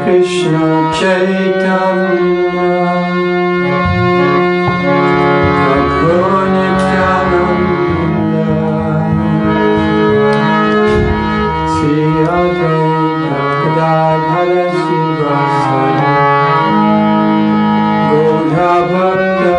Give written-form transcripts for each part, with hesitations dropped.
Krishna Caitanya Caritamrta Sri Advaita Gadadhara Sivasana Gaudha Bhakta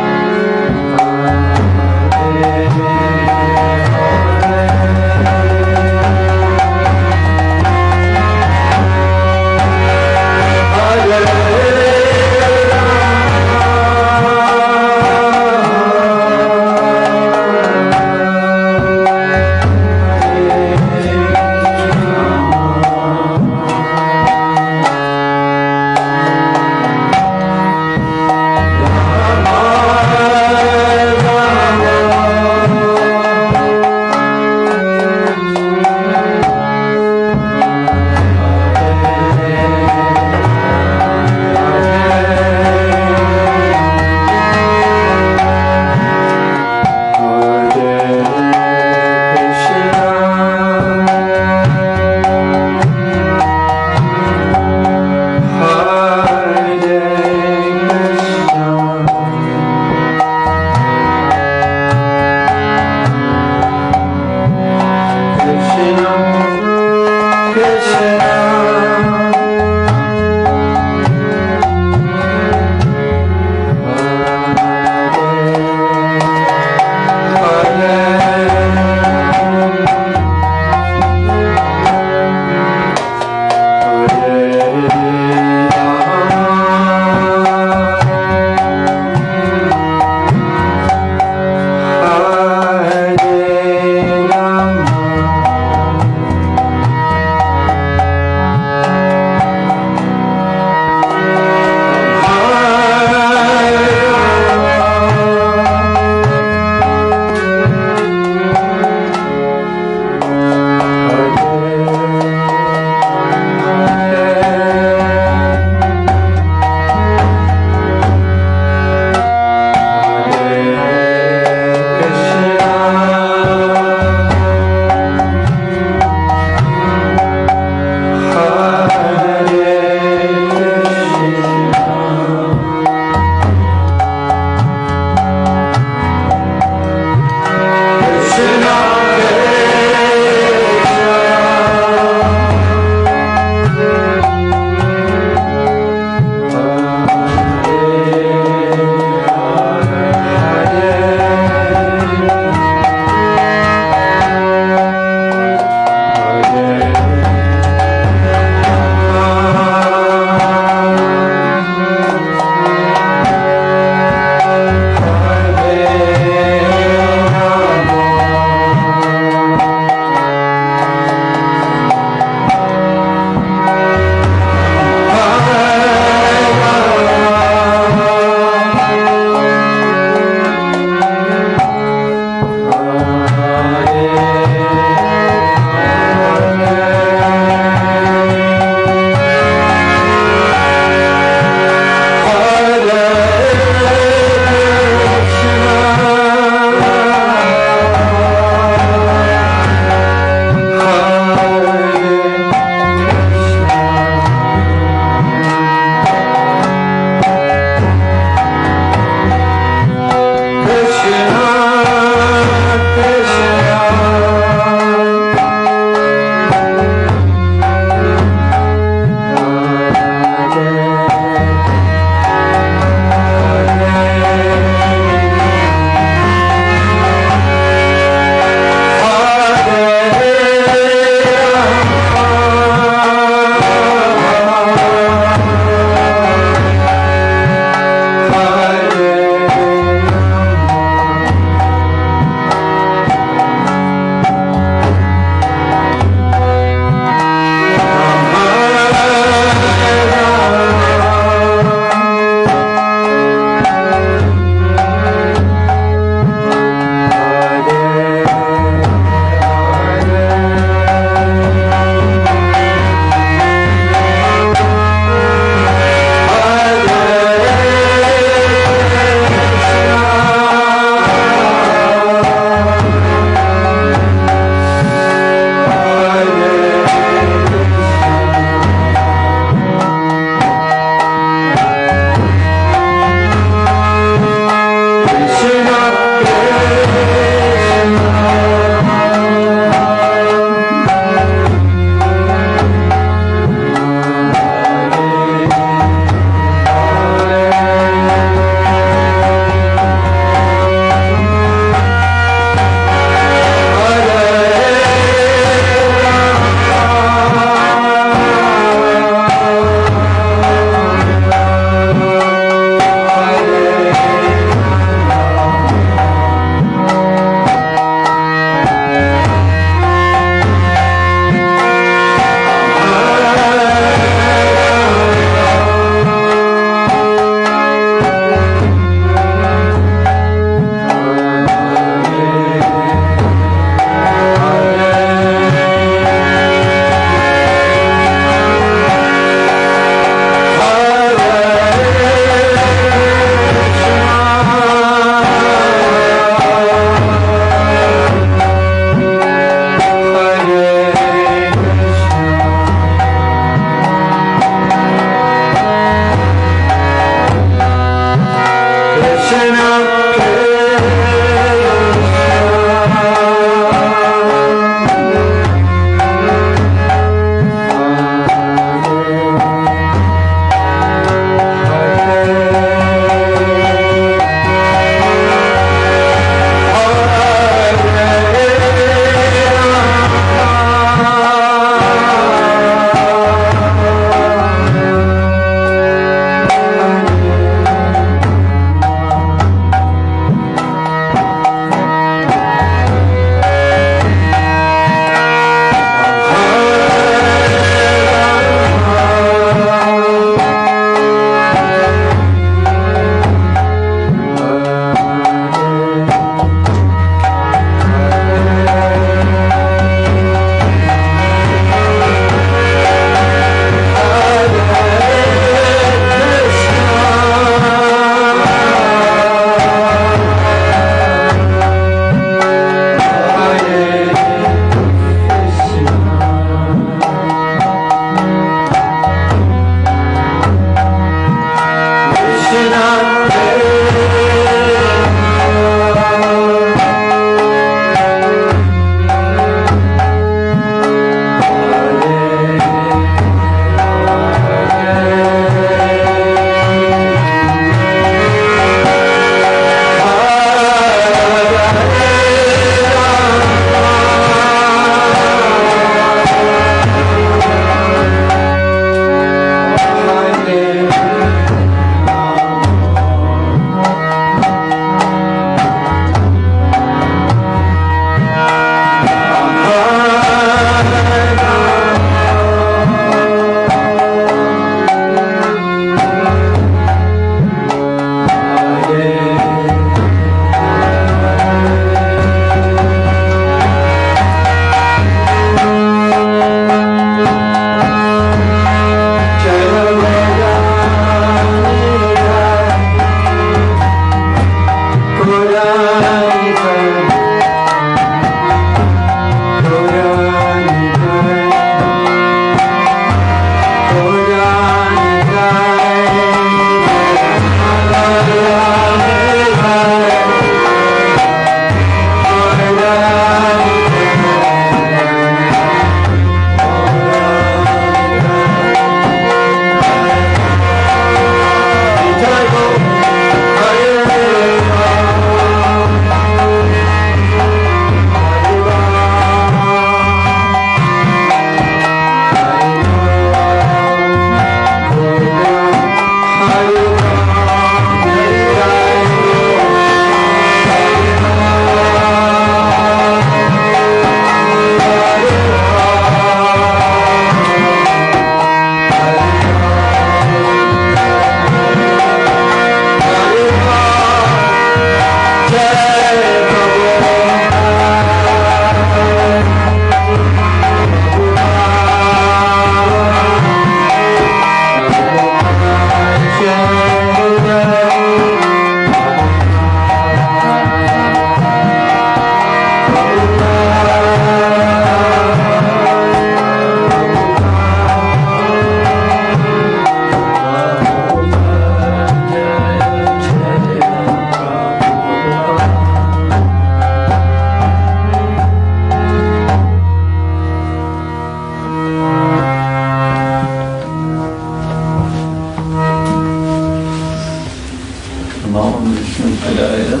Bhattacharya,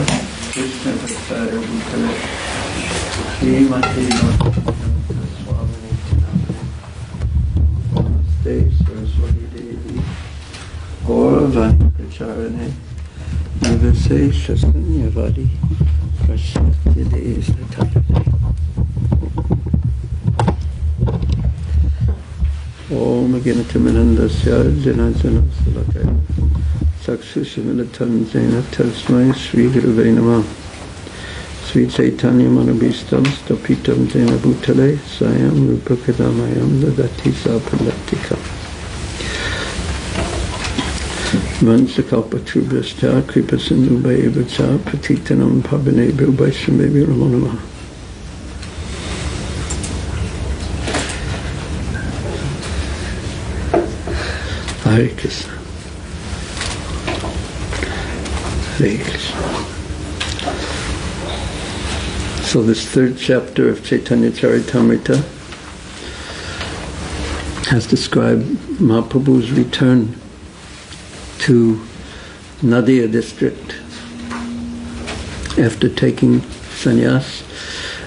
Krishna Bhattacharya Bhutale, Srimati Bhakti Swamini Namaste Saraswati Devi, Gauravani Pracharane, Nivase Shasanyavadi, Prashyati Desatatade. Om Agyanatamanandasya Janajana Salakaya Saksushimilatan Jena Tasmai Sri Gurave Namah Sri Caitanya Manabhistam Stapitam Jena Bhutale Sayam Rupakadamayam Dadati Sapalatika Vansakalpatrubhascha Kripasindubhaivacha Patitanam Pavanebhyo Vaishnavebhyo Namo Namaha. Hare Krishna. Hare Krishna. So this third chapter of Caitanya Caritamrta has described Mahaprabhu's return to Nadia district after taking sannyas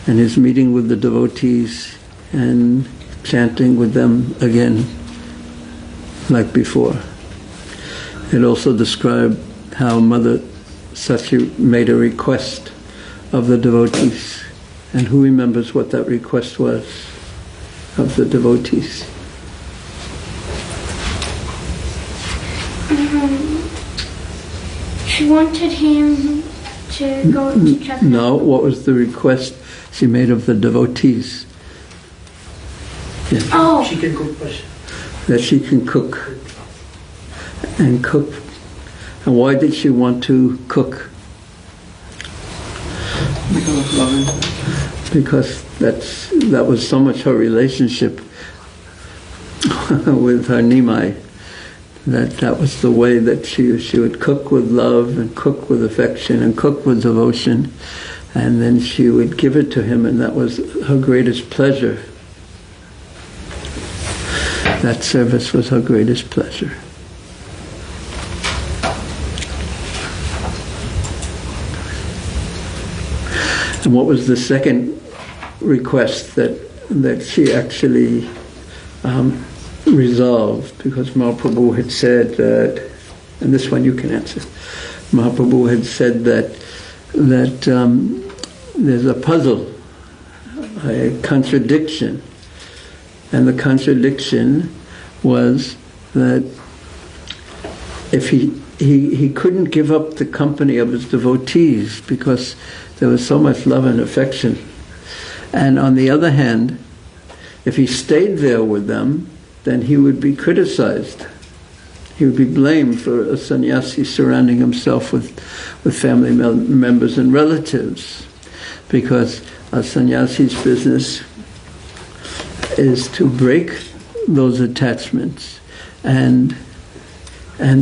and his meeting with the devotees and chanting with them again like before. It also described how Mother Sachi made a request of the devotees. And who remembers what that request was of the devotees? She wanted him to go to check. No, what was the request she made of the devotees? Yeah. Oh. She can cook first. That she can cook. And cook. And why did she want to cook? Because of loving. Because that was so much her relationship with her Nimai, that was the way that she would cook with love and cook with affection and cook with devotion, and then she would give it to him, and that was her greatest pleasure. That service was her greatest pleasure. And what was the second request that she actually resolved? Because Mahaprabhu had said that, and this one you can answer. Mahaprabhu had said that there's a puzzle, a contradiction, and the contradiction was that if he couldn't give up the company of his devotees because there was so much love and affection. And on the other hand, if he stayed there with them, then he would be criticized. He would be blamed for a sannyasi surrounding himself with family members and relatives. Because a sannyasi's business is to break those attachments and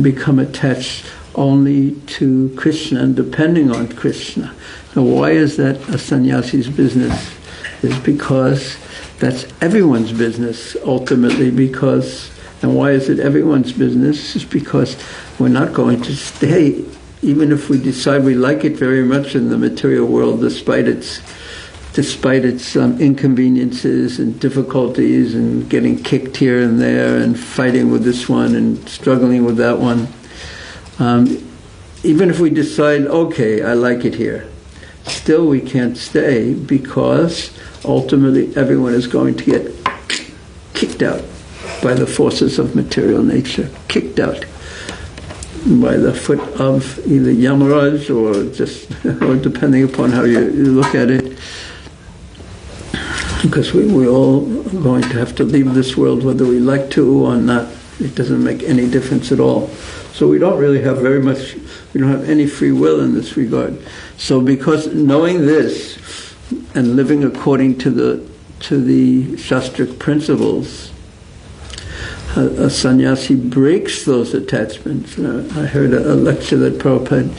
become attached only to Krishna and depending on Krishna. Now why is that a sannyasi's business? It's because that's everyone's business ultimately, and why is it everyone's business? It's because we're not going to stay, even if we decide we like it very much in the material world, despite its inconveniences and difficulties and getting kicked here and there and fighting with this one and struggling with that one. Even if we decide, okay, I like it here, still we can't stay because ultimately everyone is going to get kicked out by the forces of material nature, kicked out by the foot of either Yamaraj or depending upon how you look at it, because we're all going to have to leave this world whether we like to or not. It doesn't make any difference at all. So we don't really have we don't have any free will in this regard. So because knowing this and living according to the Shastric principles, a sannyasi breaks those attachments. I heard a lecture that Prabhupada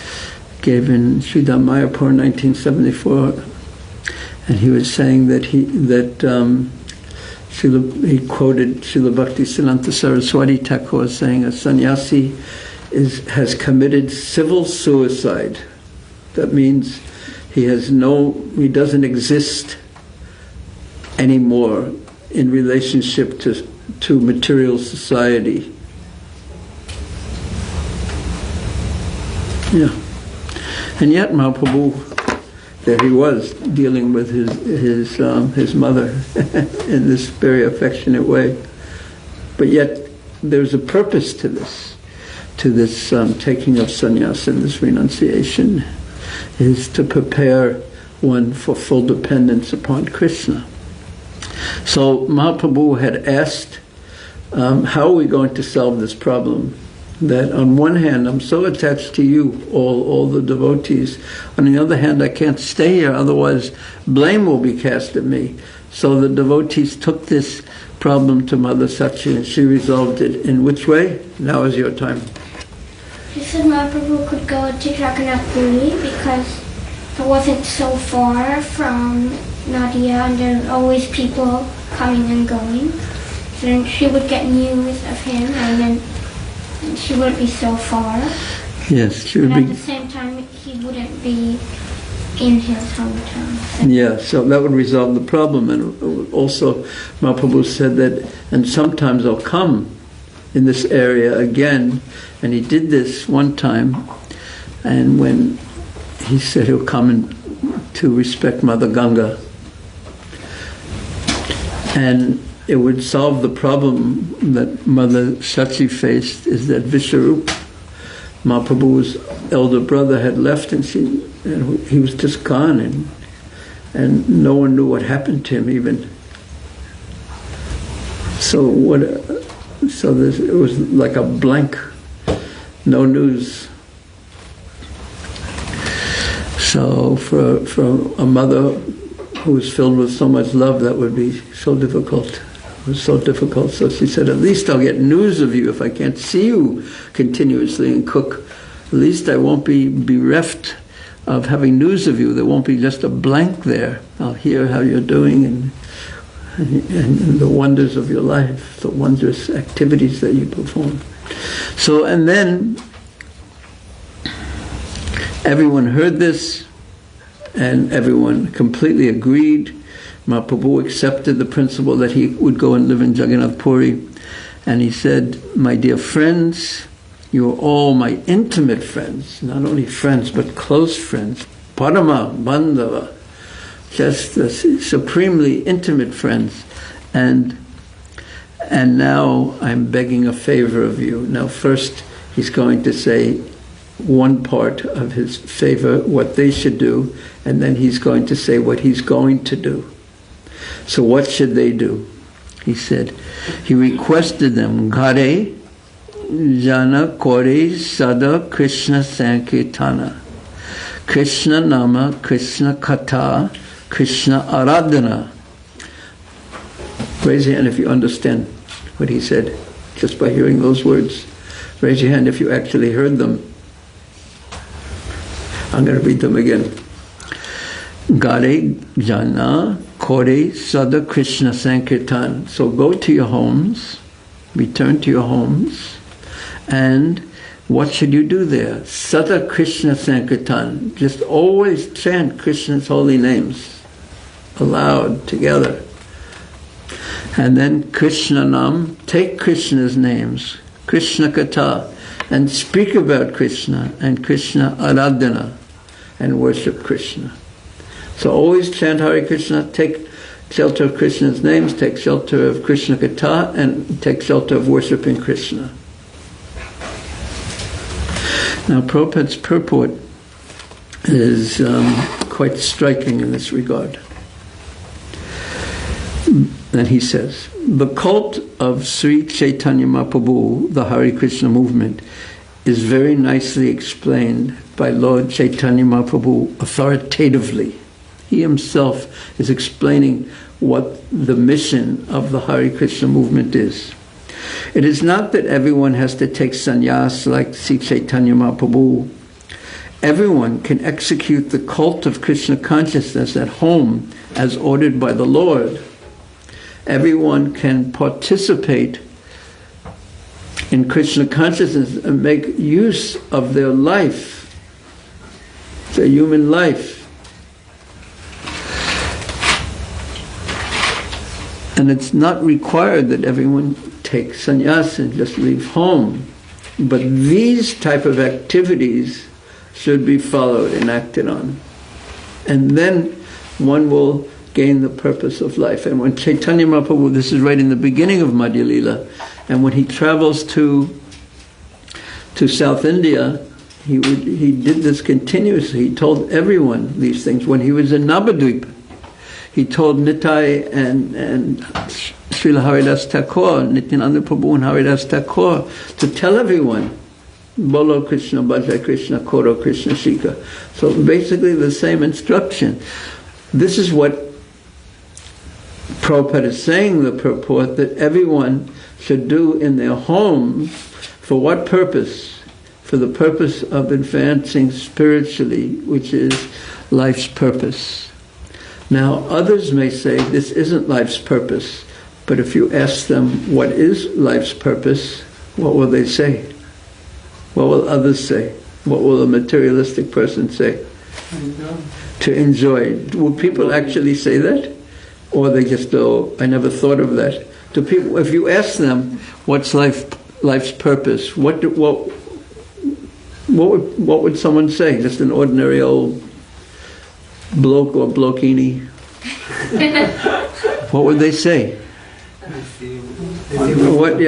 gave in Sridham Mayapur in 1974, and he was saying that he quoted Srila Bhaktisiddhanta Saraswati Thakur saying a sannyasi has committed civil suicide That means he doesn't exist anymore in relationship to material society. Yeah. And yet Mahaprabhu, there he was, dealing with his mother in this very affectionate way. But yet there's a purpose to this taking of sannyas and this renunciation, is to prepare one for full dependence upon Krishna. So Mahaprabhu had asked, how are we going to solve this problem? That on one hand, I'm so attached to you, all the devotees. On the other hand, I can't stay here, otherwise blame will be cast at me. So the devotees took this problem to Mother Sachi and she resolved it. In which way? Now is your time. She said Mahaprabhu could go to Jagannath Puri because it wasn't so far from Nadia and there were always people coming and going. So then she would get news of him and then she wouldn't be so far. Yes, she would and be. At the same time, he wouldn't be in his hometown. Yeah, so that would resolve the problem. And also, Mahaprabhu said that, and sometimes I'll come in this area again. And he did this one time, and when he said he'll come to respect Mother Ganga, and it would solve the problem that Mother Sachi faced, is that Visharup, Mahaprabhu's elder brother, had left and he was just gone, and no one knew what happened to him even. So it was like a blank, no news. So for a mother who was filled with so much love, that would be so difficult. It was so difficult. So she said, at least I'll get news of you. If I can't see you continuously and cook, at least I won't be bereft of having news of you. There won't be just a blank there. I'll hear how you're doing and the wonders of your life, the wondrous activities that you perform. So, and then everyone heard this, and everyone completely agreed. Mahaprabhu accepted the principle that he would go and live in Jagannath Puri, and he said, my dear friends, you are all my intimate friends, not only friends, but close friends, Parama Bandhava, just supremely intimate friends. And now I'm begging a favor of you. Now first he's going to say one part of his favor, what they should do, and then he's going to say what he's going to do. So what should they do? He said, he requested them, Gare Jana Kore Sada Krishna Sankirtana, Krishna Nama, Krishna Katha, Krishna Aradhana. Raise your hand if you understand what he said, just by hearing those words. Raise your hand if you actually heard them. I'm going to read them again. Gare Jana Kore Sada Krishna Sankirtan. So go to your homes, return to your homes, and what should you do there? Sada Krishna Sankirtan. Just always chant Krishna's holy names aloud together. And then Krishna Nam, take Krishna's names, Krishna Katha, and speak about Krishna and Krishna Aradhana, and worship Krishna. So always chant Hare Krishna, take shelter of Krishna's names, take shelter of Krishna Katha, and take shelter of worshiping Krishna. Now Prabhupada's purport is quite striking in this regard. And he says, the cult of Sri Caitanya Mahaprabhu, the Hare Krishna movement, is very nicely explained by Lord Caitanya Mahaprabhu authoritatively. He himself is explaining what the mission of the Hare Krishna movement is. It is not that everyone has to take sannyas like Sri Caitanya Mahaprabhu. Everyone can execute the cult of Krishna consciousness at home as ordered by the Lord. Everyone can participate in Krishna consciousness and make use of their life a human life. And it's not required that everyone take sannyas and just leave home. But these type of activities should be followed and acted on. And then one will gain the purpose of life. And when Caitanya Mahaprabhu, this is right in the beginning of Madhya Lila, and when he travels to South India, he did this continuously. He told everyone these things. When he was in Navadvip, he told Nitai and Srila Haridas Thakur, Nityananda Prabhu and Haridas Thakur, to tell everyone, Bolo Krishna, Bhajai Krishna, Koro Krishna Shika. So basically the same instruction. This is what Prabhupada is saying, the purport, that everyone should do in their home. For what purpose? For the purpose of advancing spiritually, which is life's purpose. Now, others may say this isn't life's purpose, but if you ask them what is life's purpose, what will they say? What will others say? What will a materialistic person say? To enjoy. Will people actually say that? Or they just go, I never thought of that. Do people, if you ask them, what's life's purpose? What would someone say? Just an ordinary old bloke or blokini? What would they say? What do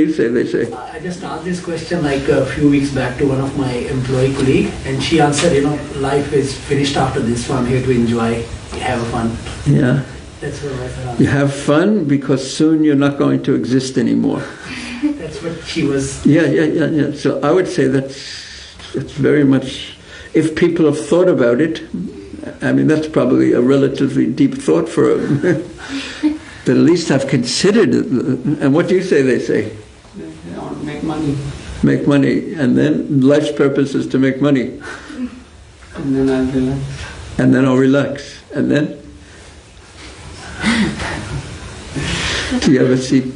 you say? They say. I just asked this question like a few weeks back to one of my employee colleague, and she answered, life is finished after this, so I'm here to enjoy, have fun. Yeah. That's what I said. You have fun because soon you're not going to exist anymore. That's what she was. Yeah. So I would say that's very much, if people have thought about it, I mean, that's probably a relatively deep thought for them. But at least I've considered it. And what do you say they say? They want to make money. Make money. And then life's purpose is to make money. And then I'll relax. And then I'll relax. And then? Do you ever see?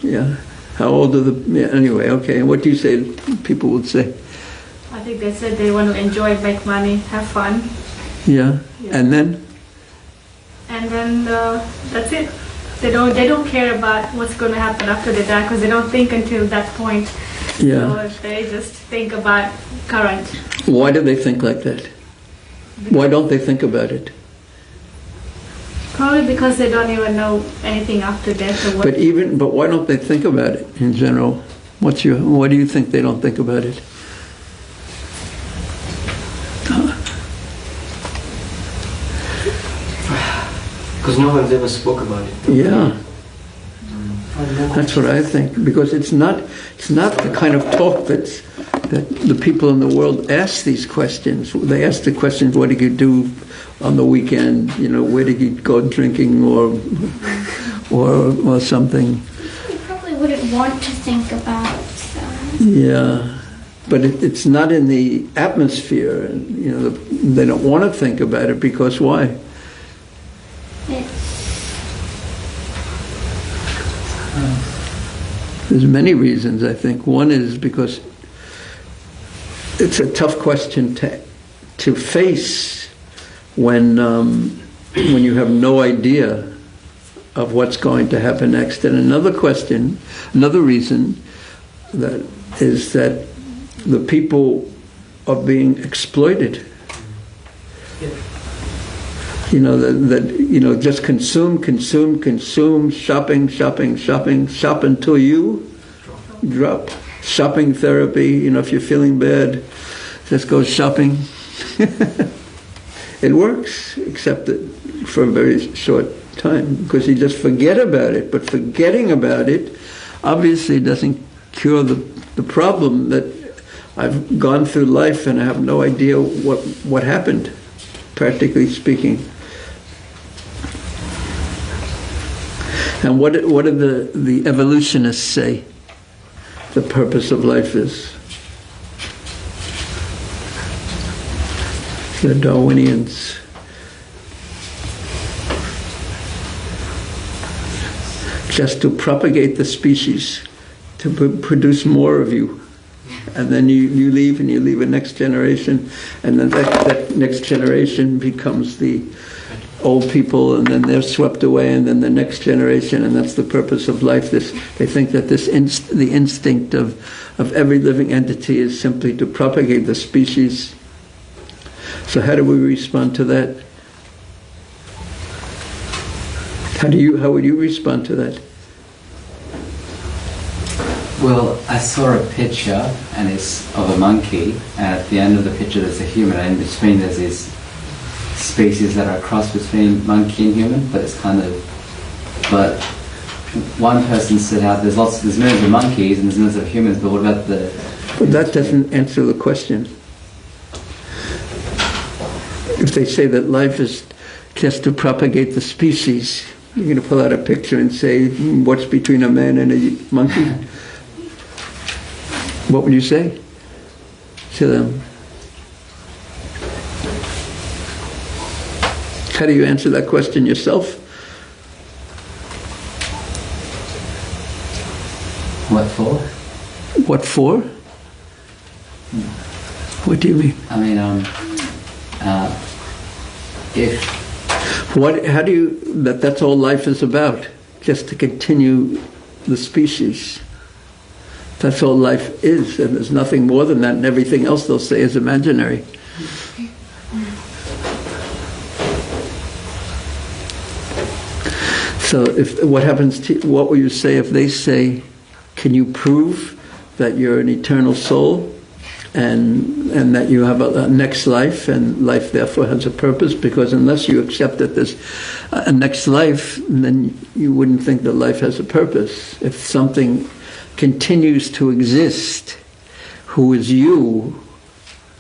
Yeah. How old are the... Yeah, anyway, okay. And what do you say people would say? I think they said they want to enjoy, make money, have fun. Yeah. And then? And then that's it. They don't care about what's going to happen after they die because they don't think until that point. Yeah. So they just think about current. Why do they think like that? Why don't they think about it? Probably because they don't even know anything after death or what. But why don't they think about it in general? Why do you think they don't think about it? Because no one's ever spoke about it. Yeah. That's what I think. Because it's not the kind of talk that the people in the world ask these questions. They ask the questions, what did you do on the weekend? Where did you go drinking or something? You probably wouldn't want to think about that. Yeah. But it's not in the atmosphere. They don't want to think about it because why? There's many reasons, I think. One is because it's a tough question to face when you have no idea of what's going to happen next. And another reason that is that the people are being exploited. Yeah. Just consume, shopping until you drop. Shopping therapy, if you're feeling bad, just go shopping. It works, except that for a very short time, because you just forget about it. But forgetting about it obviously doesn't cure the problem that I've gone through life and I have no idea what happened, practically speaking. And what do the evolutionists say the purpose of life is? The Darwinians. Just to propagate the species, to produce more of you. and then you leave and you leave a next generation, and then that next generation becomes the old people, and then they're swept away, and then the next generation, and that's the purpose of life. They think that the instinct of every living entity is simply to propagate the species. So how do we respond to that? How would you respond to that? Well, I saw a picture, and it's of a monkey, and at the end of the picture there's a human, and in between there's these species that are a cross between monkey and human, but but one person said out there's millions of monkeys and there's millions of humans, but what about the... But that doesn't answer the question. If they say that life is just to propagate the species, you're going to pull out a picture and say, what's between a man and a monkey? What would you say to them? How do you answer that question yourself? What for? What for? What do you mean? I mean, that's all life is about, just to continue the species. That's all life is, and there's nothing more than that, and everything else they'll say is imaginary. So what will you say if they say, can you prove that you're an eternal soul and that you have a next life, and life therefore has a purpose? Because unless you accept that there's a next life, then you wouldn't think that life has a purpose. If something continues to exist, who is you,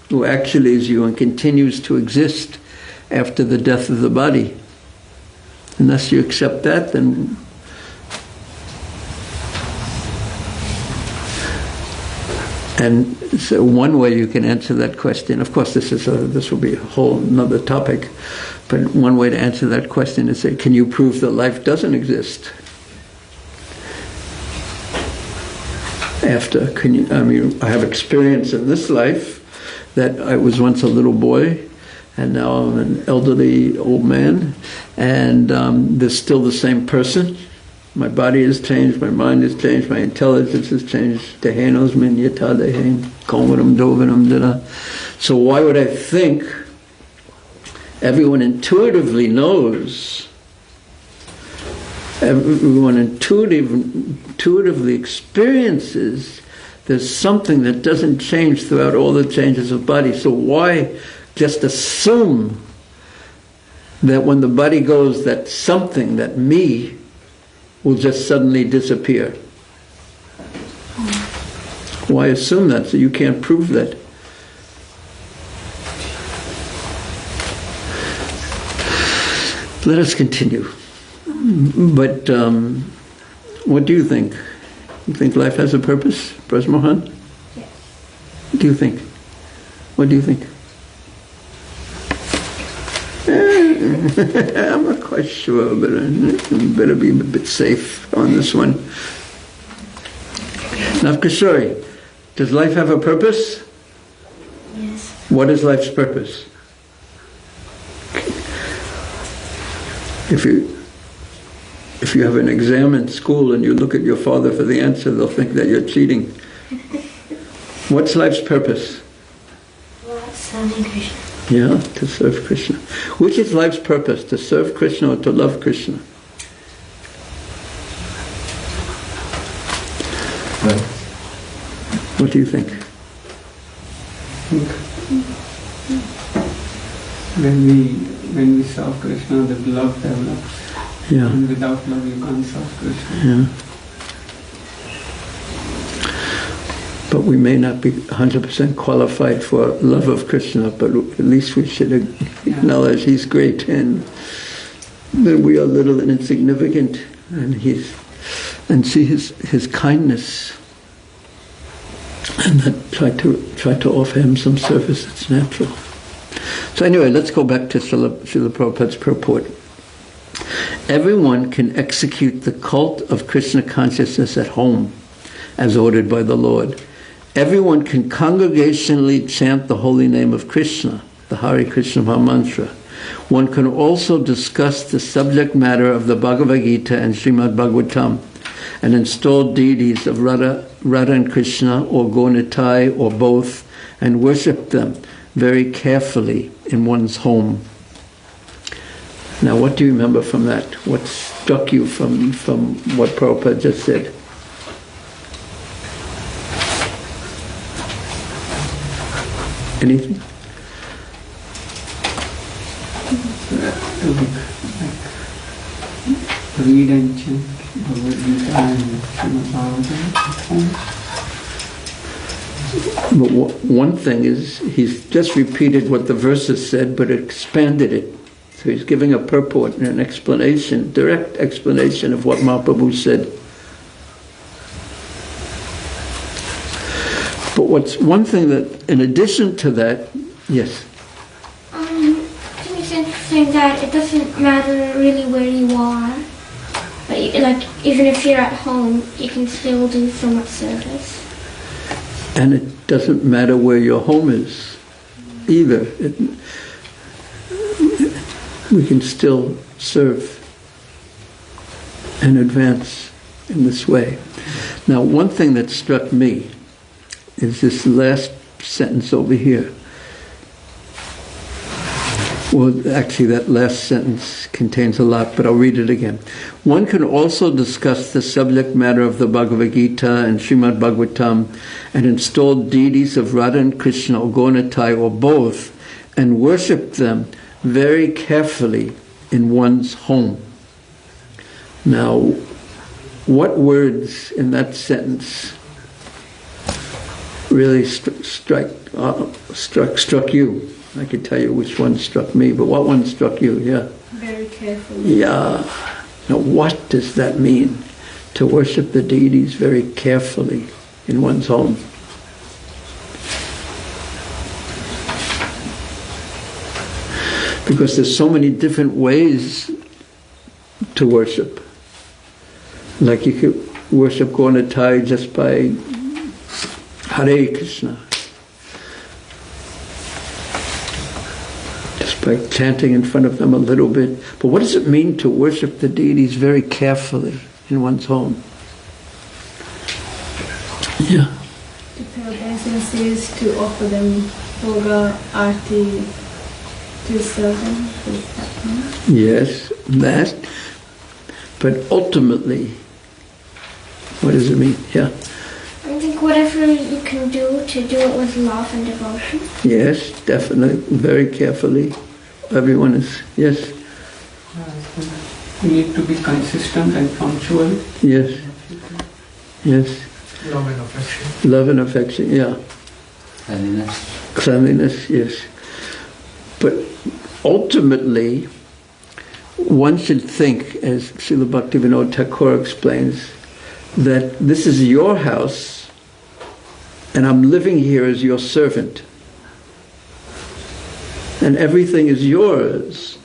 who actually is you and continues to exist after the death of the body, unless you accept that, then and so one way you can answer that question, of course this will be a whole another topic, but one way to answer that question is say, can you prove that life doesn't exist after? I have experience in this life that I was once a little boy, and now I'm an elderly old man, and there's still the same person. My body has changed, my mind has changed, my intelligence has changed. So why would I think everyone intuitively knows, everyone intuitively experiences there's something that doesn't change throughout all the changes of body? So why just assume that when the body goes, that something, that me, will just suddenly disappear? Why assume that? So you can't prove that. Let us continue. But what do you think? You think life has a purpose, Brother Mohan? Yes. What do you think? What do you think? I'm not quite sure, but I better be a bit safe on this one. Navkishori, does life have a purpose? Yes. What is life's purpose? If you have an exam in school and you look at your father for the answer, they'll think that you're cheating. What's life's purpose? Serving Krishna. Yeah, to serve Krishna. Which is life's purpose, to serve Krishna or to love Krishna? Right. What do you think? When we serve Krishna, the love develops. Yeah. And without love, you can't serve Krishna. Yeah. But we may not be 100% qualified for love of Krishna, but at least we should acknowledge he's great and that we are little and insignificant, and see his kindness, and then try to offer him some service that's natural. So anyway, let's go back to Srila Prabhupada's purport. Everyone can execute the cult of Krishna consciousness at home, as ordered by the Lord, everyone can congregationally chant the holy name of Krishna, the Hare Krishna Mahamantra. One can also discuss the subject matter of the Bhagavad Gita and Srimad Bhagavatam and install deities of Radha and Krishna or Gaunitai or both and worship them very carefully in one's home. Now, what do you remember from that? What struck you from what Prabhupada just said? Anything? Read and chant Bhagavad Gita and Srimad Bhagavatam. But one thing is, he's just repeated what the verses said, but expanded it. So he's giving a purport and an explanation, direct explanation of what Mahaprabhu said. But what's one thing that, in addition to that, yes? I think it's interesting that it doesn't matter really where you are. But like, even if you're at home, you can still do so much service. And it doesn't matter where your home is, either. We can still serve and advance in this way. Now, one thing that struck me is this last sentence over here. Well, actually, that last sentence contains a lot, but I'll read it again. One can also discuss the subject matter of the Bhagavad Gita and Srimad Bhagavatam and install deities of Radha and Krishna or Gaunitai or both and worship them very carefully in one's home. Now, what words in that sentence really struck you? I could tell you which one struck me, but what one struck you? Yeah. Very carefully. Yeah. Now, what does that mean? To worship the deities very carefully in one's home. Because there's so many different ways to worship. Like you could worship Gaunitai just by Hare Krishna. Just by chanting in front of them a little bit. But what does it mean to worship the deities very carefully in one's home? Yeah. To pay obeisances, to offer them yoga, arti, to serve them. Yes, that. But ultimately, what does it mean? Yeah. I think whatever you can do, to do it with love and devotion. Yes, definitely. Very carefully. Everyone is, yes. You need to be consistent and punctual. Yes. Yes. Love and affection. Love and affection, yeah. Cleanliness. Cleanliness, yes. But ultimately, one should think, as Srila Bhaktivinoda Thakur explains, that this is your house and I'm living here as your servant. And everything is yours.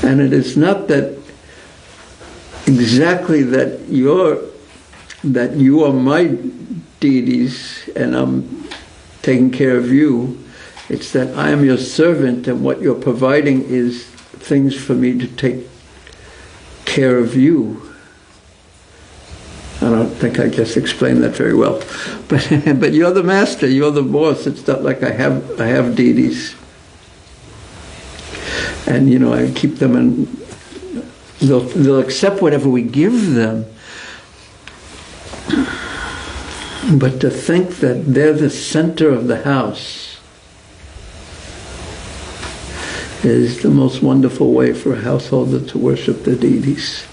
And it is not that exactly that you are my deities and I'm taking care of you. It's that I am your servant and what you're providing is things for me to take care of you. I don't think I just explained that very well. But you're the master, you're the boss. It's not like I have deities. And I keep them and they'll accept whatever we give them. But to think that they're the center of the house is the most wonderful way for a householder to worship the deities.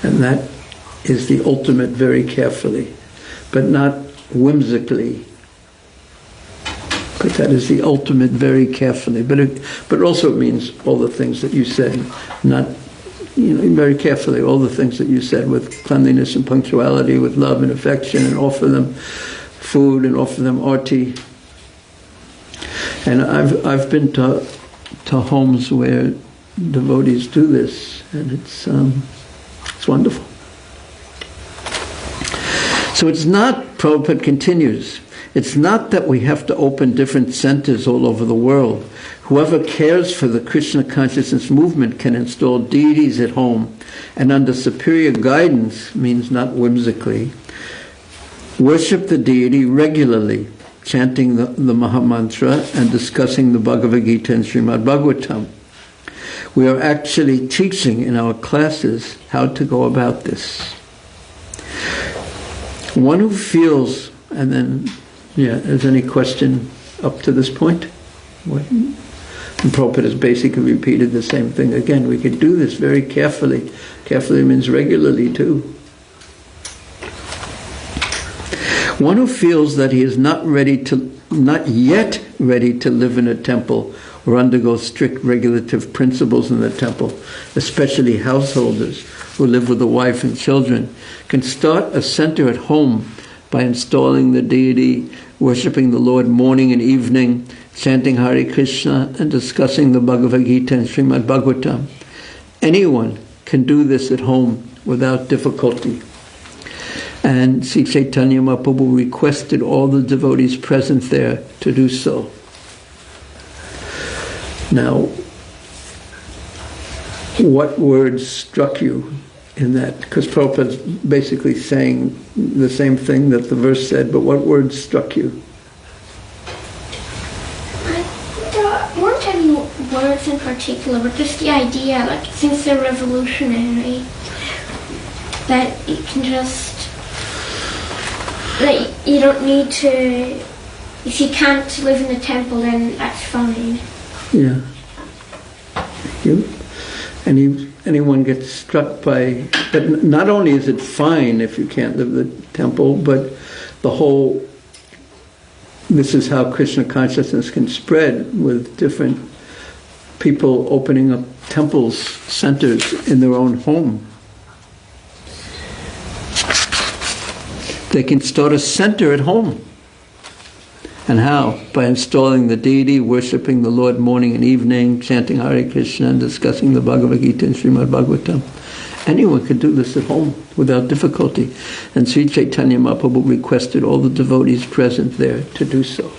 And that is the ultimate very carefully, but not whimsically. But that is the ultimate very carefully. But also it means all the things that you said, not, very carefully, all the things that you said with cleanliness and punctuality, with love and affection, and offer them food and offer them arti. And I've been to homes where devotees do this, and it's wonderful. So it's not, Prabhupada continues, it's not that we have to open different centers all over the world. Whoever cares for the Krishna consciousness movement can install deities at home and under superior guidance, means not whimsically, worship the deity regularly, chanting the Mahamantra and discussing the Bhagavad Gita and Srimad Bhagavatam. We are actually teaching in our classes how to go about this. One who feels, and then, is any question up to this point? What? And Prabhupada has basically repeated the same thing again. We could do this very carefully. Carefully means regularly too. One who feels that he is not yet ready to live in a temple or undergo strict regulative principles in the temple, especially householders who live with a wife and children, can start a center at home by installing the deity, worshipping the Lord morning and evening, chanting Hare Krishna, and discussing the Bhagavad Gita and Srimad Bhagavatam. Anyone can do this at home without difficulty. And Sri Caitanya Mahaprabhu requested all the devotees present there to do so. Now, what words struck you in that? Because Prabhupada's basically saying the same thing that the verse said, but what words struck you? There weren't any words in particular, but just the idea, like, since they're revolutionary, that you can just, like, you don't need to, if you can't live in the temple, then that's fine. Yeah. You? Anyone gets struck by that? Not only is it fine if you can't live in the temple, but the whole, this is how Krishna consciousness can spread with different people opening up temples, centers in their own home. They can start a center at home. And how? By installing the deity, worshipping the Lord morning and evening, chanting Hare Krishna, and discussing the Bhagavad Gita and Srimad Bhagavatam. Anyone could do this at home without difficulty. And Sri Caitanya Mahaprabhu requested all the devotees present there to do so.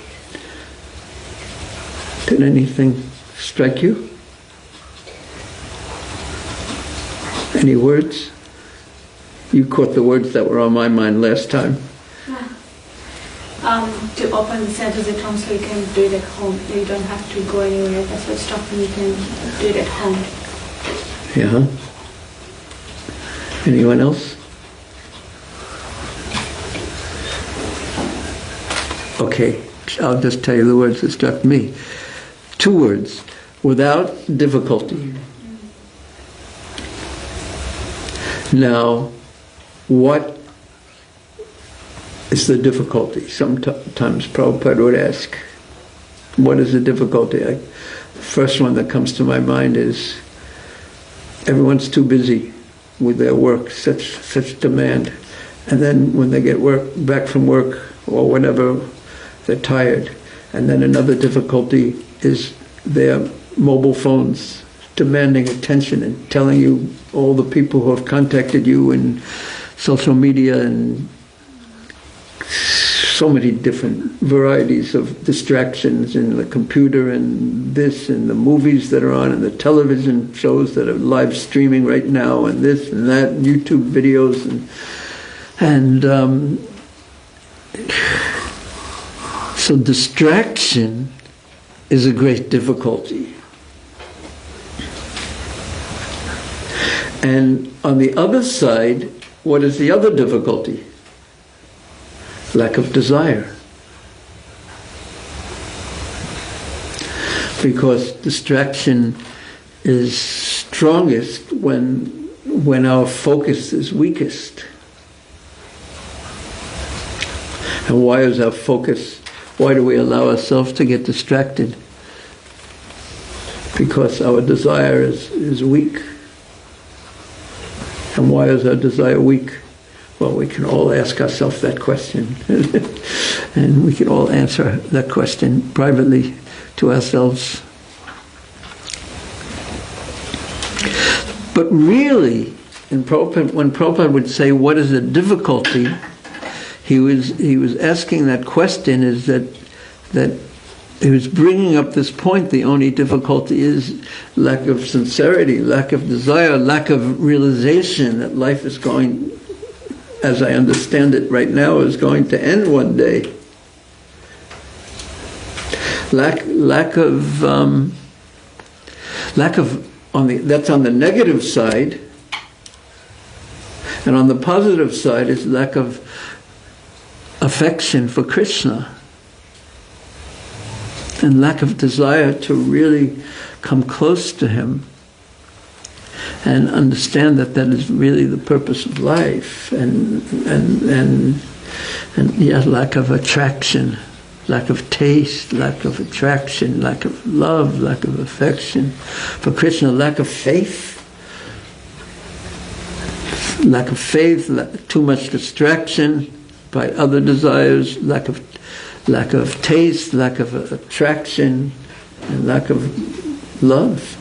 Did anything strike you? Any words? You caught the words that were on my mind last time. To open the centers at home so you can do it at home. You don't have to go anywhere. That's what's stopping you. Can do it at home. Yeah. Anyone else? Okay, I'll just tell you the words that struck me. 2 words. Without difficulty. Now, what is the difficulty? Sometimes Prabhupada would ask, what is the difficulty? The first one that comes to my mind is everyone's too busy with their work, such demand. And then when they get back from work or whenever, they're tired. And then another difficulty is their mobile phones demanding attention and telling you all the people who have contacted you in social media and so many different varieties of distractions in the computer and this and the movies that are on and the television shows that are live streaming right now and this and that and YouTube videos and so distraction is a great difficulty. And on the other side, what is the other difficulty? Lack of desire. Because distraction is strongest when our focus is weakest. And why is our focus, why do we allow ourselves to get distracted? Because our desire is weak. And why is our desire weak? Well, we can all ask ourselves that question. And we can all answer that question privately to ourselves. But really, when Prabhupada would say, what is the difficulty? he was asking that question is that he was bringing up this point. The only difficulty is lack of sincerity, lack of desire, lack of realization that life is going, as I understand it right now, is going to end one day. Lack of that's on the negative side, and on the positive side is lack of affection for Krishna and lack of desire to really come close to him and understand that that is really the purpose of life, and lack of attraction, lack of taste, lack of attraction, lack of love, lack of affection for Krishna, lack of faith, too much distraction by other desires, lack of taste, lack of attraction, and lack of love.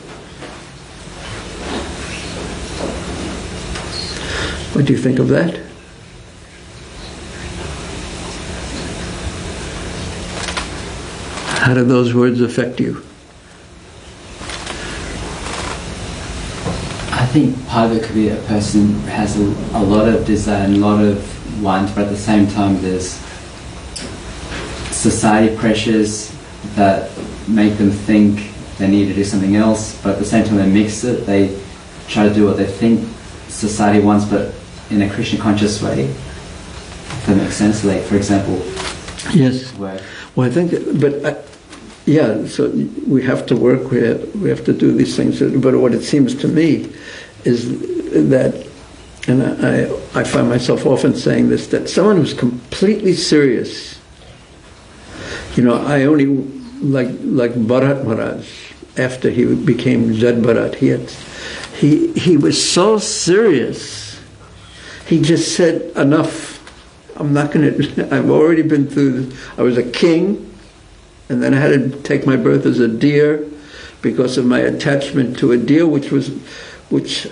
What do you think of that? How do those words affect you? I think part of it could be a person has a lot of desire and a lot of want, but at the same time there's society pressures that make them think they need to do something else, but at the same time they mix it, they try to do what they think society wants, but in a Krishna conscious way, if that makes sense. Like, for example, yes. work. Well, I think, so we have to work, we have to do these things, but what it seems to me is that, and I find myself often saying this, that someone who's completely serious, I only, like Bharat Maharaj, after he became Jad Bharat, he was so serious, he just said, enough, I've already been through this. I was a king, and then I had to take my birth as a deer because of my attachment to a deer,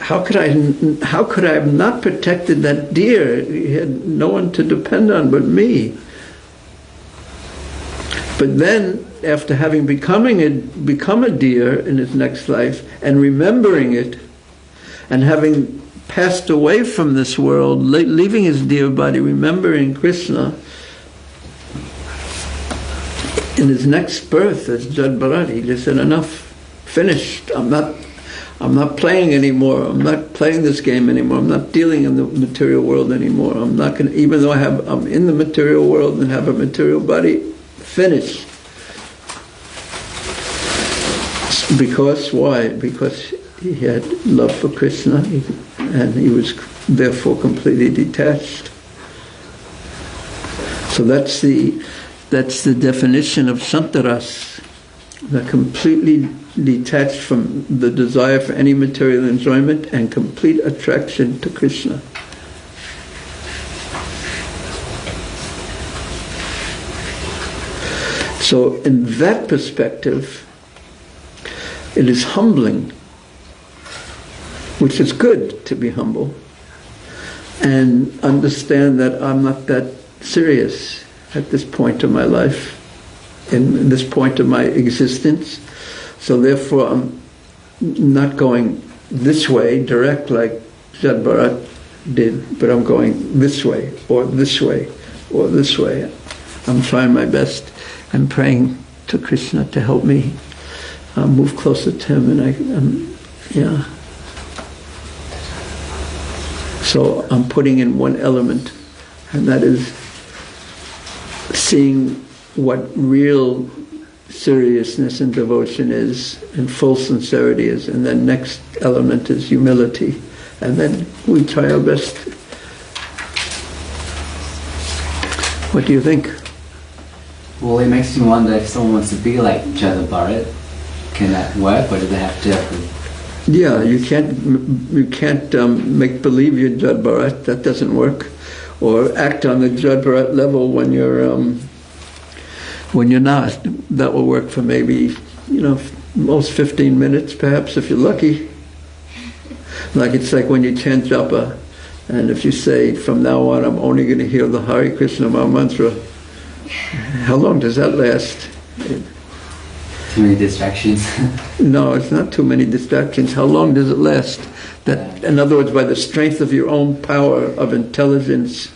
how could I have not protected that deer? He had no one to depend on but me. But then, after having become a deer in his next life, and remembering it, and having passed away from this world, leaving his deer body, remembering Krishna, in his next birth as Jad Bharat, he just said, enough, finished. I'm not playing anymore. I'm not playing this game anymore. I'm not dealing in the material world anymore. I'm not going to, even though I'm in the material world and have a material body, finished. Because why? Because he had love for Krishna, and he was therefore completely detached. So that's the definition of Santaras, the completely detached from the desire for any material enjoyment and complete attraction to Krishna. So in that perspective, it is humbling, which is good to be humble, and understand that I'm not that serious at this point of my life, in this point of my existence. So therefore I'm not going this way, direct like Jad Bharat did, but I'm going this way, or this way, or this way. I'm trying my best. I'm praying to Krishna to help me move closer to him, and So I'm putting in one element, and that is seeing what real seriousness and devotion is, and full sincerity is, and then next element is humility, and then we try our best. What do you think? Well, it makes me wonder if someone wants to be like Jad Bharat, can that work, or do they have to? Yeah, you can't make believe you're Jad Bharat. That doesn't work. Or act on the Jad Bharat level when you're not. That will work for maybe most 15 minutes, perhaps, if you're lucky. Like it's like when you chant japa, And if you say, from now on, I'm only going to hear the Hare Krishna mantra, how long does that last? Too many distractions. No, it's not too many distractions. How long does it last? That, in other words, by the strength of your own power of intelligence,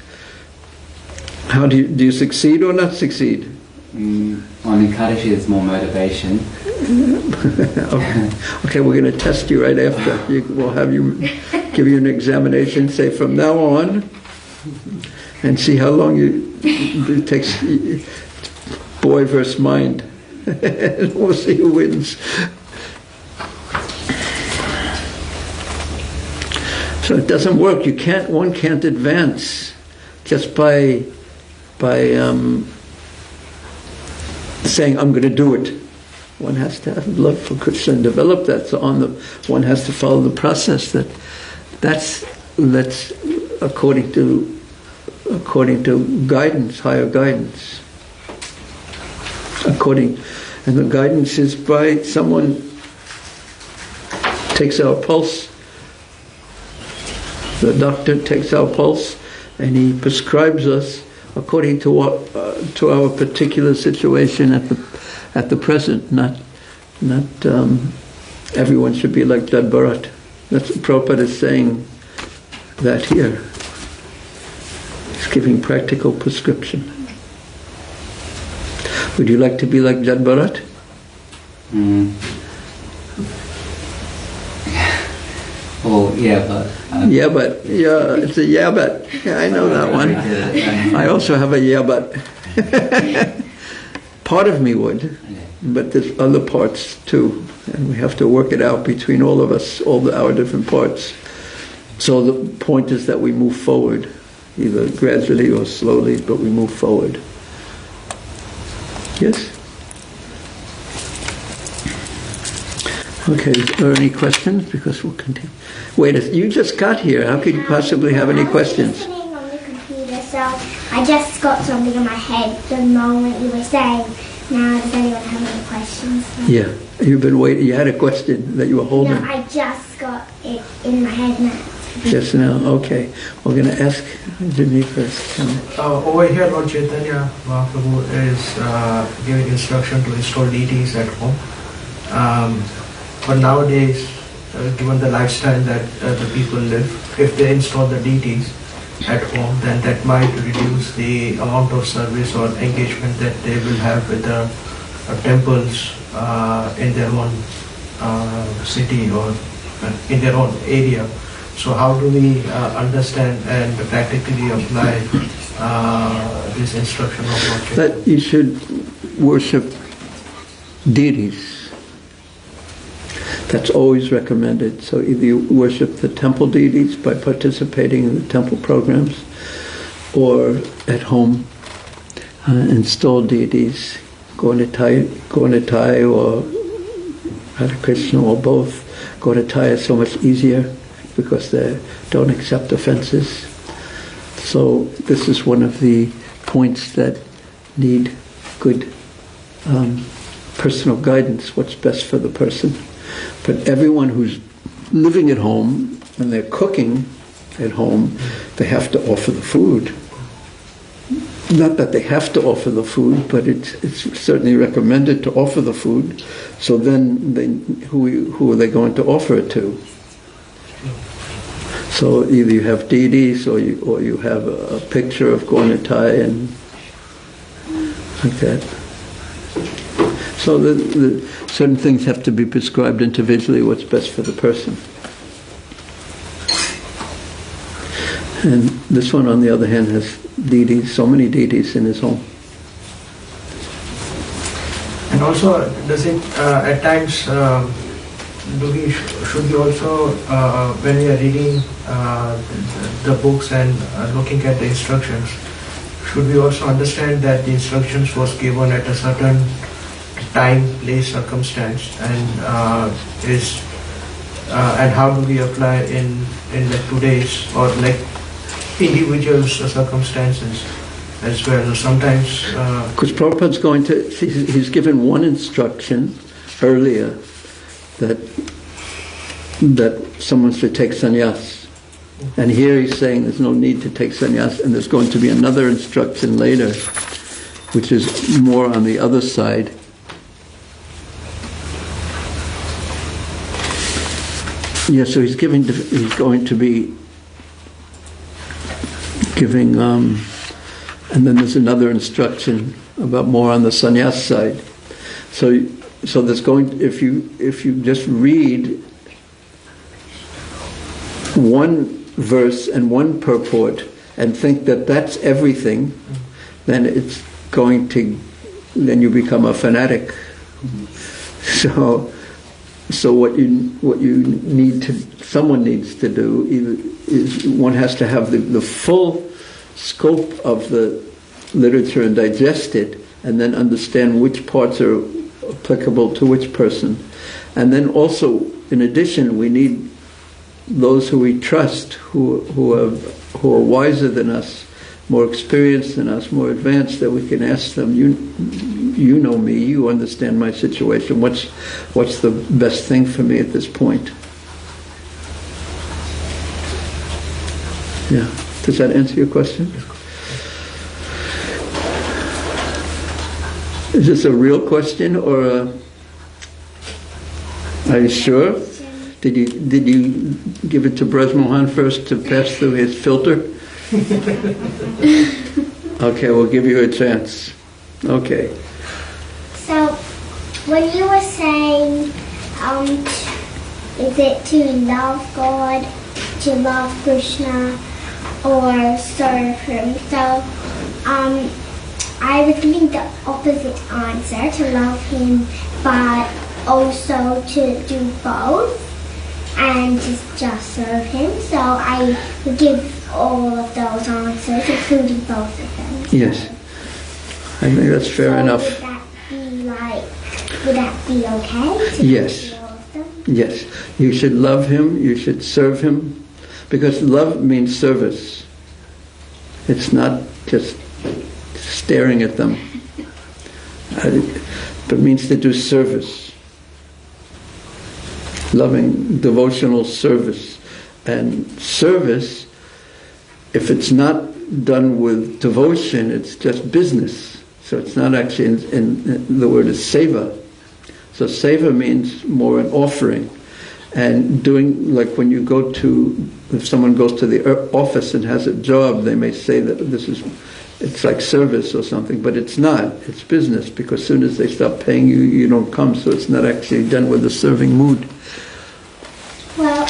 how do you succeed or not succeed? On Ekadashi, there's more motivation. Okay, we're going to test you right after. We'll have you give you an examination. Say from now on, and see how long it takes. Boy versus mind. And we'll see who wins. So it doesn't work. One can't advance just by saying, I'm going to do it. One has to have love for Krishna and develop that. So one has to follow the process. That's according to guidance, higher guidance. And the guidance is by someone takes our pulse. The doctor takes our pulse, and he prescribes us according to our particular situation at the present. Not everyone should be like Jad Bharat. That's what Prabhupada is saying that here. He's giving practical prescription. Would you like to be like Jad Bharat? Oh, yeah, but... It's a yeah, but. Yeah, I know that one. I also have a yeah, but. Part of me would, but there's other parts too, and we have to work it out between all of us, our different parts. So the point is that we move forward, either gradually or slowly, but we move forward. Yes? Okay, are there any questions? Because we'll continue. Wait, you just got here. How could you possibly have any questions? I was listening on the computer, so I just got something in my head the moment you were saying. Now, does anyone have any questions? Yeah, you've been waiting. You had a question that you were holding. No, I just got it in my head now. Just now, okay. We're going to ask Jimmy first. Over here, Lord Chaitanya Mahaprabhu is giving instruction to install deities at home. But nowadays, given the lifestyle that the people live, if they install the deities at home, then that might reduce the amount of service or engagement that they will have with the temples in their own city or in their own area. So how do we understand and practically apply this instruction of Lord Chaitanya? That you should worship deities. That's always recommended. So either you worship the temple deities by participating in the temple programs, or at home install deities, Gaunitai or Hare Krishna or both. Gaunitai is so much easier because they don't accept offenses. So this is one of the points that need good personal guidance, what's best for the person. But everyone who's living at home and they're cooking at home, they have to offer the food. Not that they have to offer the food, but it's certainly recommended to offer the food. So then who are they going to offer it to? So either you have deities or you have a picture of Gaunitai and like that. So the certain things have to be prescribed individually, what's best for the person. And this one, on the other hand, has deities, so many deities in his home. And also, does it at times should we also when we are reading the books and looking at the instructions, should we also understand that the instructions was given at a certain time, place, circumstance, and and how do we apply in like today's or like individuals' circumstances as well? Sometimes because Prabhupada's going to, he's given one instruction earlier that someone should take sannyas, And here he's saying there's no need to take sannyas, and there's going to be another instruction later, which is more on the other side. Yeah, so he's going to be giving, and then there's another instruction about more on the sannyas side. So there's going, if you just read one verse and one purport and think that that's everything, then then you become a fanatic. So what you need to, someone needs to do is one has to have the full scope of the literature and digest it, and then understand which parts are applicable to which person. And then also, in addition, we need those who we trust, who are wiser than us, more experienced than us, more advanced, that we can ask them, you know me, you understand my situation, what's the best thing for me at this point? Yeah. Does that answer your question? Is this a real question or are you sure? Did you give it to Braj Mohan first to pass through his filter? Okay, we'll give you a chance. Okay. So, when you were saying, is it to love God, to love Krishna, or serve Him? So, I was giving the opposite answer, to love Him, but also to do both and just serve Him. So I would give all of those answers, including both of them. Yes. I think that's fair enough. Would that be okay? To Yes. do all of them? Yes. You should love Him, you should serve Him, because love means service. It's not just staring at them. But it means to do service. Loving, devotional service. And service, if it's not done with devotion, it's just business. So it's not actually, in the word is seva. So seva means more an offering. And doing, like when you go to, if someone goes to the office and has a job, they may say that it's like service or something, but it's not. It's business, because as soon as they stop paying you, you don't come. So it's not actually done with a serving mood. Well,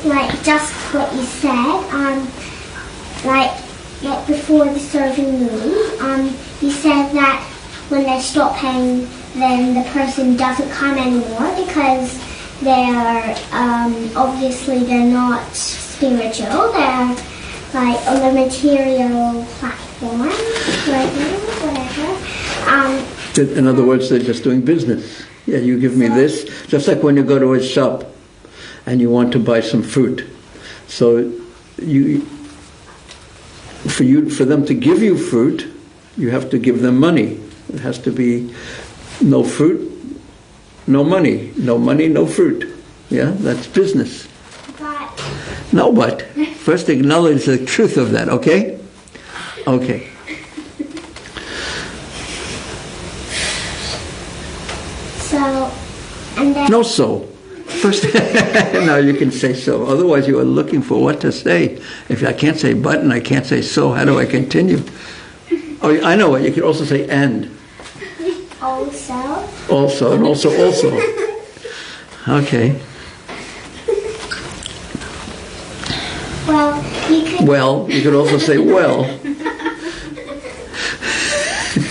like just what you said, like before the serving mood, you said that when they stop paying, then the person doesn't come anymore because they're obviously they're not spiritual. They're like on the material platform, whatever. In other words, they're just doing business. Yeah, you give me this, just like when you go to a shop and you want to buy some fruit. So for them to give you fruit, you have to give them money. It has to be no fruit, no money. No money, no fruit. Yeah, that's business. But first acknowledge the truth of that, okay? Okay. So, and then... No, so. First, no, you can say so. Otherwise, you are looking for what to say. If I can't say but and I can't say so, how do I continue? Oh, I know what. You could also say and. Also. Also, and also. Okay. Well, you could also say well. You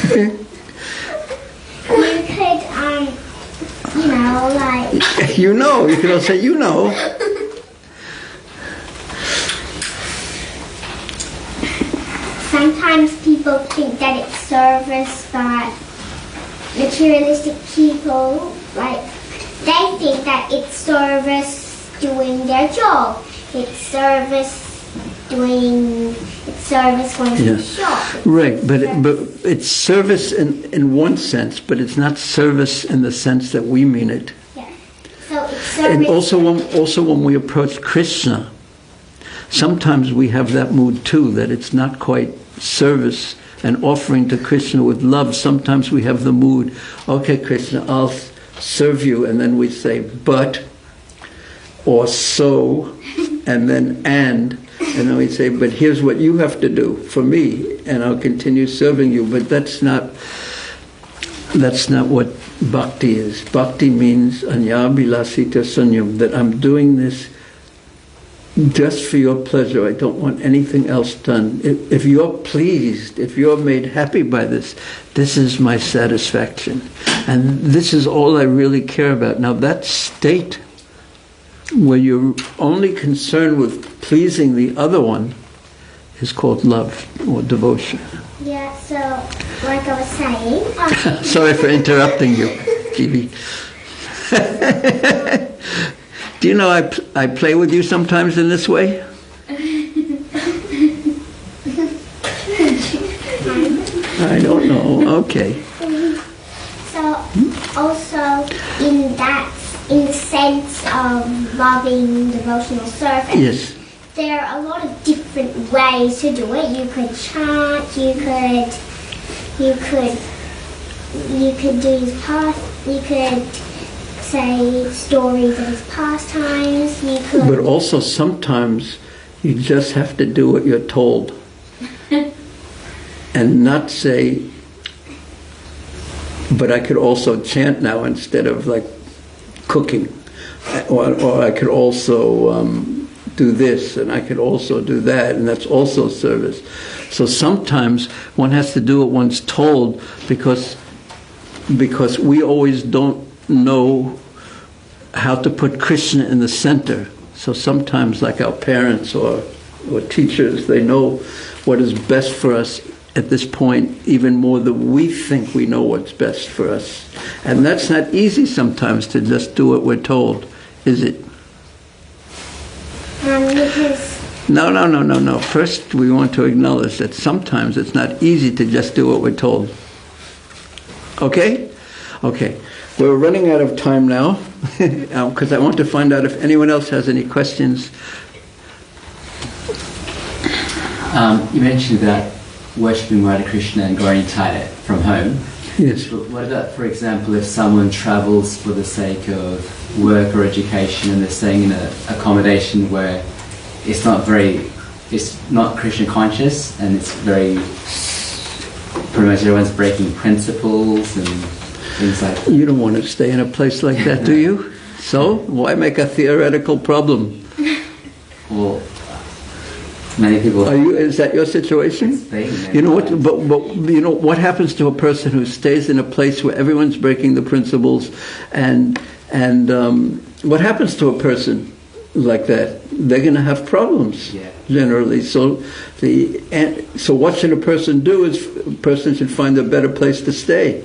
could, like... You could also say you know. Sometimes people think that it's service, but materialistic people, like, they think that it's service doing their job. It's service going to the shop. Right, but it's service in one sense, but it's not service in the sense that we mean it. Yeah. So it's service. And also when we approach Krishna, sometimes we have that mood too, that it's not quite service and offering to Krishna with love. Sometimes we have the mood, okay, Krishna, I'll serve you, and then we say, but, or so, and then we say, but here's what you have to do for me, and I'll continue serving you. But that's not what bhakti is. Bhakti means anyabilasita sunyam, that I'm doing this just for your pleasure. I don't want anything else done. If you're pleased, if you're made happy by this, this is my satisfaction. And this is all I really care about. Now that state where you're only concerned with pleasing the other one is called love or devotion. Yeah, so like I was saying... Sorry for interrupting you, Kiwi. Do you know I play with you sometimes in this way? I don't know. Okay. So also in the sense of loving devotional service, Yes. there are a lot of different ways to do it. You could chant, you could do his past, you could say stories of his pastimes, you could... But also sometimes you just have to do what you're told. And not say, but I could also chant now instead of like cooking. Or I could also do this, and I could also do that, and that's also service. So sometimes one has to do what one's told because we always don't know how to put Krishna in the center. So sometimes, like our parents or teachers, they know what is best for us at this point even more than we think we know what's best for us. And that's not easy sometimes to just do what we're told, is it? Because... No. First, we want to acknowledge that sometimes it's not easy to just do what we're told. Okay? Okay. We're running out of time now, because I want to find out if anyone else has any questions. You mentioned that worshipping Radha Krishna and Gauri Nitai from home. Yes. But what about, for example, if someone travels for the sake of work or education and they're staying in an accommodation where it's not Krishna conscious and it's very, pretty much everyone's breaking principles and things like that. You don't want to stay in a place like that, do you? So, why make a theoretical problem? Well, many people... Is that your situation? You know what? But you know what happens to a person who stays in a place where everyone's breaking the principles, and what happens to a person like that? They're going to have problems generally. So what should a person do? Is a person should find a better place to stay.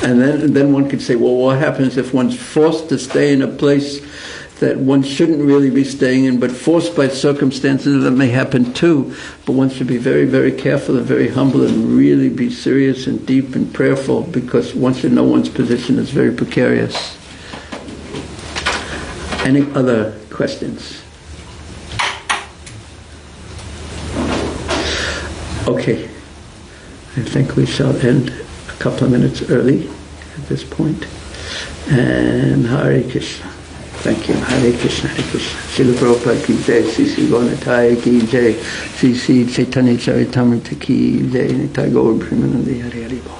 And then one could say, well, what happens if one's forced to stay in a place that one shouldn't really be staying in, but forced by circumstances that may happen too? But one should be very, very careful and very humble and really be serious and deep and prayerful, because one should know one's position is very precarious. Any other questions? Okay. I think we shall end a couple of minutes early at this point. And Hare Krishna. Thank you. Hare Krishna, Hare Krishna. Srila Prabhupada ki jai, Sri Gauri Nitai ki jai, Sri Caitanya Caritamrta ki jai, Nitai Gaur Premanande Hare Hare Bol.